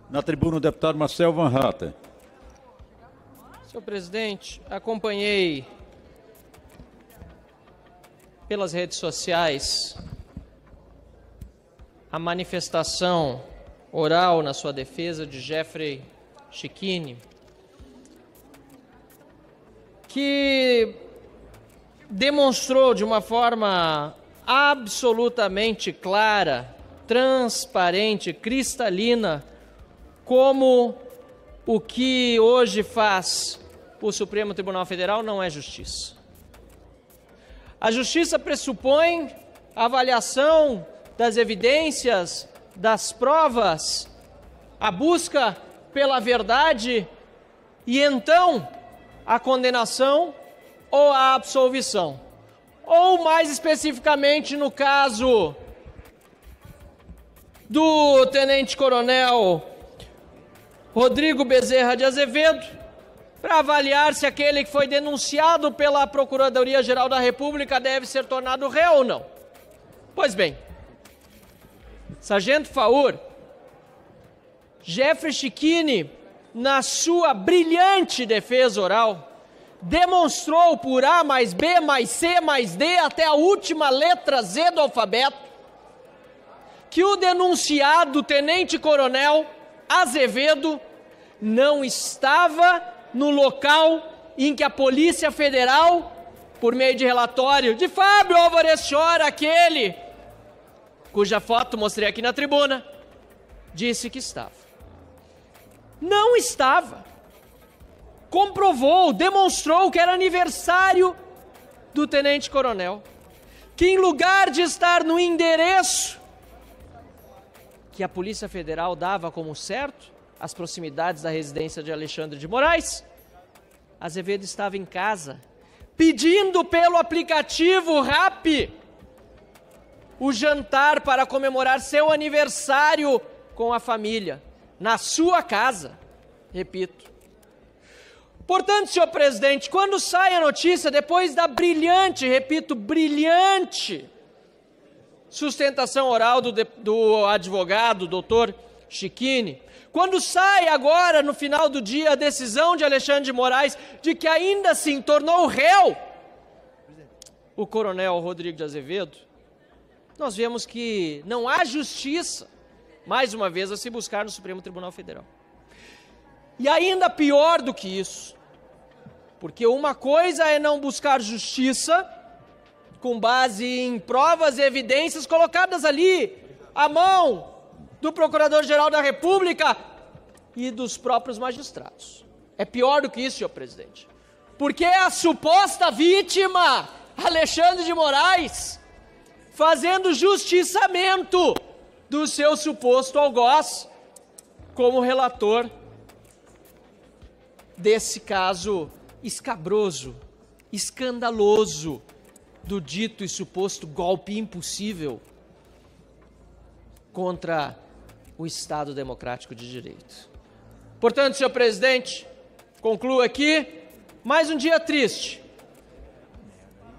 Na tribuna, o deputado Marcel Van Hatten. Senhor presidente, acompanhei pelas redes sociais a manifestação oral na sua defesa de Jeffrey Chicchini, que demonstrou de uma forma absolutamente clara, transparente, cristalina, como o que hoje faz o Supremo Tribunal Federal não é justiça. A justiça pressupõe a avaliação das evidências, das provas, a busca pela verdade e então a condenação ou a absolvição. Ou mais especificamente no caso do tenente-coronel Rodrigo Bezerra de Azevedo, para avaliar se aquele que foi denunciado pela Procuradoria-Geral da República deve ser tornado réu ou não. Pois bem, Sargento Faur, Jeffrey Chicchini, na sua brilhante defesa oral, demonstrou por A mais B mais C mais D até a última letra Z do alfabeto que o denunciado tenente-coronel Azevedo não estava no local em que a Polícia Federal, por meio de relatório de Fábio Álvares Chora, aquele cuja foto mostrei aqui na tribuna, disse que estava. Não estava. Comprovou, demonstrou que era aniversário do tenente-coronel, que em lugar de estar no endereço que a Polícia Federal dava como certo, as proximidades da residência de Alexandre de Moraes, Azevedo estava em casa, pedindo pelo aplicativo Rappi o jantar para comemorar seu aniversário com a família, na sua casa, repito. Portanto, senhor presidente, quando sai a notícia, depois da brilhante, repito, brilhante sustentação oral do advogado, doutor Chicchini, quando sai agora, no final do dia, a decisão de Alexandre de Moraes de que ainda assim tornou réu o coronel Rodrigo de Azevedo, nós vemos que não há justiça, mais uma vez, a se buscar no Supremo Tribunal Federal. E ainda pior do que isso, porque uma coisa é não buscar justiça com base em provas e evidências colocadas ali, à mão do Procurador-Geral da República e dos próprios magistrados. É pior do que isso, senhor presidente, porque é a suposta vítima, Alexandre de Moraes, fazendo justiçamento do seu suposto algoz como relator desse caso escabroso, escandaloso, do dito e suposto golpe impossível contra o Estado Democrático de Direito. Portanto, senhor presidente, concluo aqui, mais um dia triste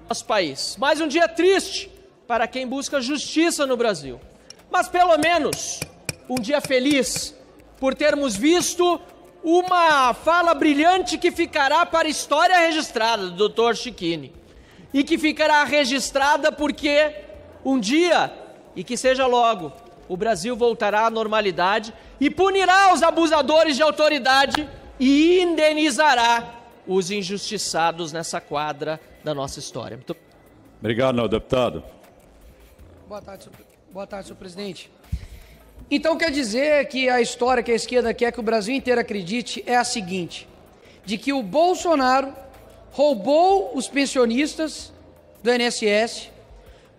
no nosso país, mais um dia triste para quem busca justiça no Brasil, mas pelo menos um dia feliz por termos visto uma fala brilhante que ficará para a história registrada do Dr. Chicchini e que ficará registrada porque um dia, e que seja logo, o Brasil voltará à normalidade e punirá os abusadores de autoridade e indenizará os injustiçados nessa quadra da nossa história. Muito Obrigado, deputado. Boa tarde, senhor presidente. Então quer dizer que a história que a esquerda quer que o Brasil inteiro acredite é a seguinte, de que o Bolsonaro roubou os pensionistas do INSS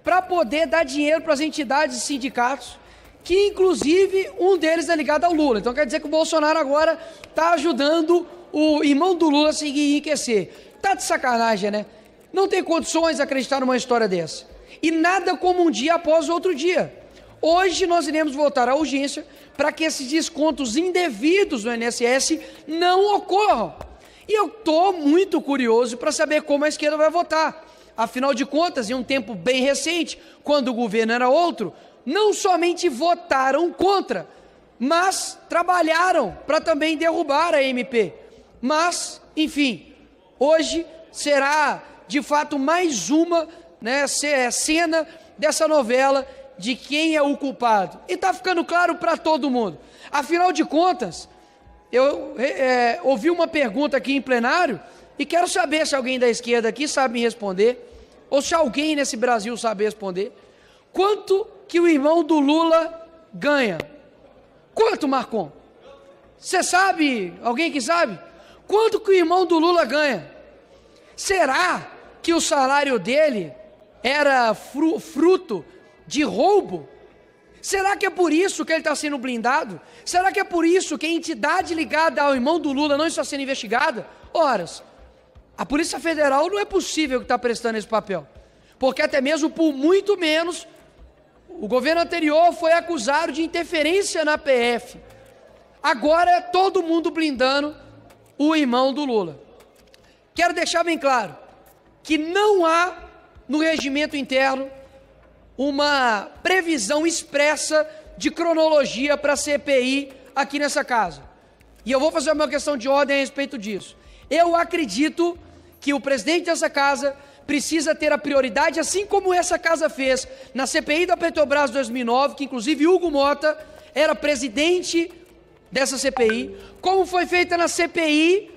para poder dar dinheiro para as entidades e sindicatos, que inclusive um deles é ligado ao Lula. Então quer dizer que o Bolsonaro agora está ajudando o irmão do Lula a se enriquecer. Tá de sacanagem, né? Não tem condições de acreditar numa história dessa. E nada como um dia após o outro dia. Hoje nós iremos votar à urgência para que esses descontos indevidos no INSS não ocorram. E eu estou muito curioso para saber como a esquerda vai votar. Afinal de contas, em um tempo bem recente, quando o governo era outro, não somente votaram contra, mas trabalharam para também derrubar a MP. Mas, enfim, hoje será de fato mais uma, né, cena dessa novela de quem é o culpado. E está ficando claro para todo mundo. Afinal de contas, eu ouvi uma pergunta aqui em plenário e quero saber se alguém da esquerda aqui sabe me responder, ou se alguém nesse Brasil sabe responder. Quanto que o irmão do Lula ganha? Quanto, Marcon? Você sabe? Alguém que sabe? Quanto que o irmão do Lula ganha? Será que o salário dele era fruto de roubo? Será que é por isso que ele está sendo blindado? Será que é por isso que a entidade ligada ao irmão do Lula não está sendo investigada? Ora, a Polícia Federal não é possível que está prestando esse papel, porque até mesmo por muito menos o governo anterior foi acusado de interferência na PF. Agora é todo mundo blindando o irmão do Lula. Quero deixar bem claro que não há no regimento interno uma previsão expressa de cronologia para a CPI aqui nessa casa. E eu vou fazer uma questão de ordem a respeito disso. Eu acredito que o presidente dessa casa precisa ter a prioridade, assim como essa casa fez na CPI da Petrobras 2009, que inclusive Hugo Mota era presidente dessa CPI, como foi feita na CPI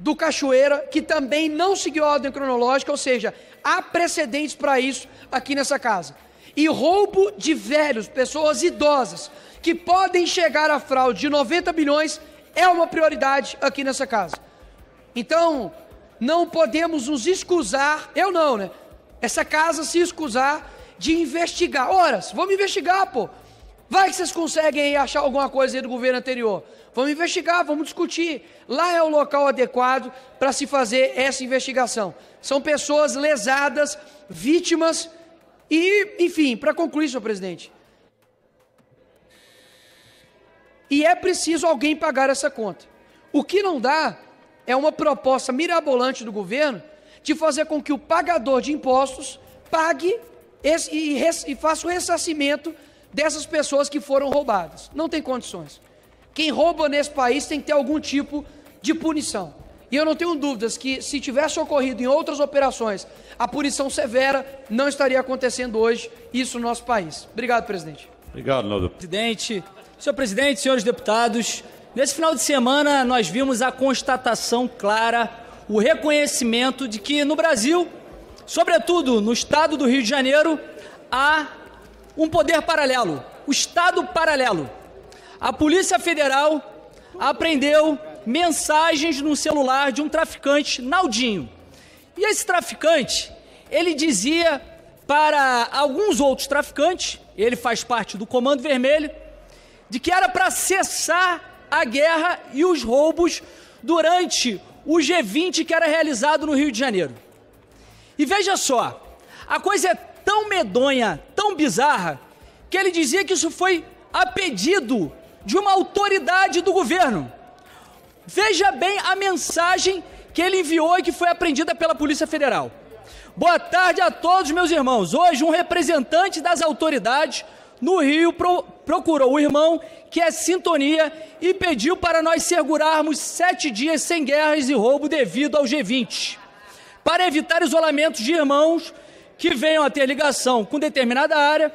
do Cachoeira, que também não seguiu a ordem cronológica, ou seja, há precedentes para isso aqui nessa casa. E roubo de velhos, pessoas idosas, que podem chegar a fraude de 90 bilhões, é uma prioridade aqui nessa casa. Então, não podemos nos escusar, eu não, né? Essa casa se escusar de investigar. Ora, vamos investigar, pô. Vai que vocês conseguem aí achar alguma coisa aí do governo anterior. Vamos investigar, vamos discutir. Lá é o local adequado para se fazer essa investigação. São pessoas lesadas, vítimas e, enfim, para concluir, senhor presidente. E é preciso alguém pagar essa conta. O que não dá é uma proposta mirabolante do governo de fazer com que o pagador de impostos pague e faça o ressarcimento dessas pessoas que foram roubadas. Não tem condições. Quem rouba nesse país tem que ter algum tipo de punição. E eu não tenho dúvidas que, se tivesse ocorrido em outras operações, a punição severa não estaria acontecendo hoje, isso no nosso país. Obrigado, presidente. Obrigado, Naldo. Senhor presidente, senhores deputados, nesse final de semana nós vimos a constatação clara, o reconhecimento de que no Brasil, sobretudo no estado do Rio de Janeiro, há um poder paralelo, o Estado paralelo. A Polícia Federal apreendeu mensagens no celular de um traficante, Naldinho. E esse traficante, ele dizia para alguns outros traficantes, ele faz parte do Comando Vermelho, de que era para cessar a guerra e os roubos durante o G20 que era realizado no Rio de Janeiro. E veja só, a coisa é tão medonha, tão bizarra, que ele dizia que isso foi a pedido de uma autoridade do governo. Veja bem a mensagem que ele enviou e que foi apreendida pela Polícia Federal. Boa tarde a todos, meus irmãos. Hoje, um representante das autoridades no Rio procurou o irmão, que é Sintonia, e pediu para nós segurarmos 7 dias sem guerras e roubo devido ao G20, para evitar isolamento de irmãos que venham a ter ligação com determinada área.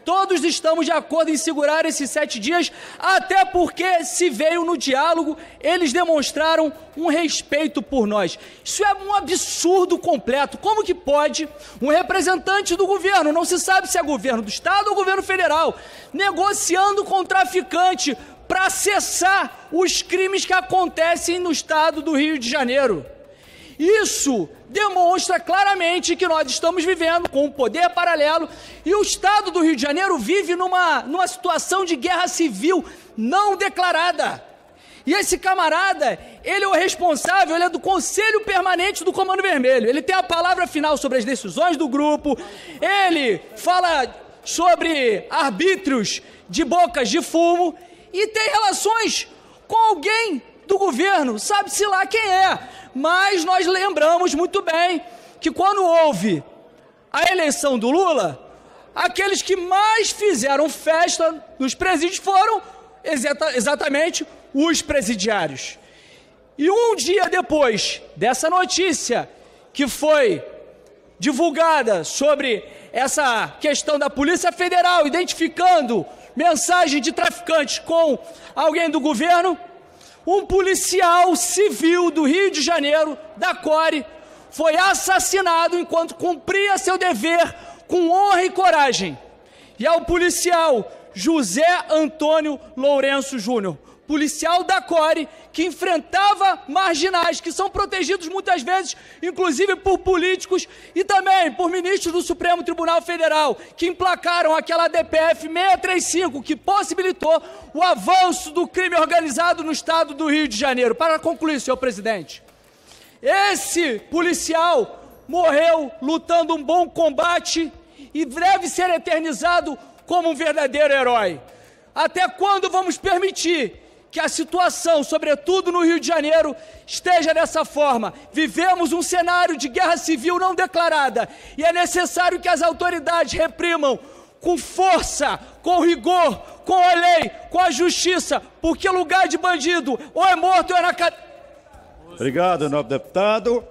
Todos estamos de acordo em segurar esses 7 dias, até porque, se veio no diálogo, eles demonstraram um respeito por nós. Isso é um absurdo completo. Como que pode um representante do governo, não se sabe se é governo do Estado ou governo federal, negociando com o traficante para cessar os crimes que acontecem no estado do Rio de Janeiro? Isso demonstra claramente que nós estamos vivendo com um poder paralelo e o estado do Rio de Janeiro vive numa situação de guerra civil não declarada. E esse camarada, ele é o responsável, ele é do Conselho Permanente do Comando Vermelho. Ele tem a palavra final sobre as decisões do grupo, ele fala sobre arbítrios de bocas de fumo e tem relações com alguém do governo, sabe-se lá quem é. Mas nós lembramos muito bem que quando houve a eleição do Lula, aqueles que mais fizeram festa nos presídios foram exatamente os presidiários. E um dia depois dessa notícia que foi divulgada sobre essa questão da Polícia Federal identificando mensagem de traficantes com alguém do governo, um policial civil do Rio de Janeiro, da CORE, foi assassinado enquanto cumpria seu dever com honra e coragem. E é o policial José Antônio Lourenço Júnior, policial da CORE, que enfrentava marginais, que são protegidos muitas vezes, inclusive por políticos e também por ministros do Supremo Tribunal Federal, que emplacaram aquela DPF 635, que possibilitou o avanço do crime organizado no estado do Rio de Janeiro. Para concluir, senhor presidente, esse policial morreu lutando um bom combate e deve ser eternizado como um verdadeiro herói. Até quando vamos permitir que a situação, sobretudo no Rio de Janeiro, esteja dessa forma? Vivemos um cenário de guerra civil não declarada e é necessário que as autoridades reprimam com força, com rigor, com a lei, com a justiça, porque lugar de bandido ou é morto ou é na cadeia. Obrigado, nobre deputado.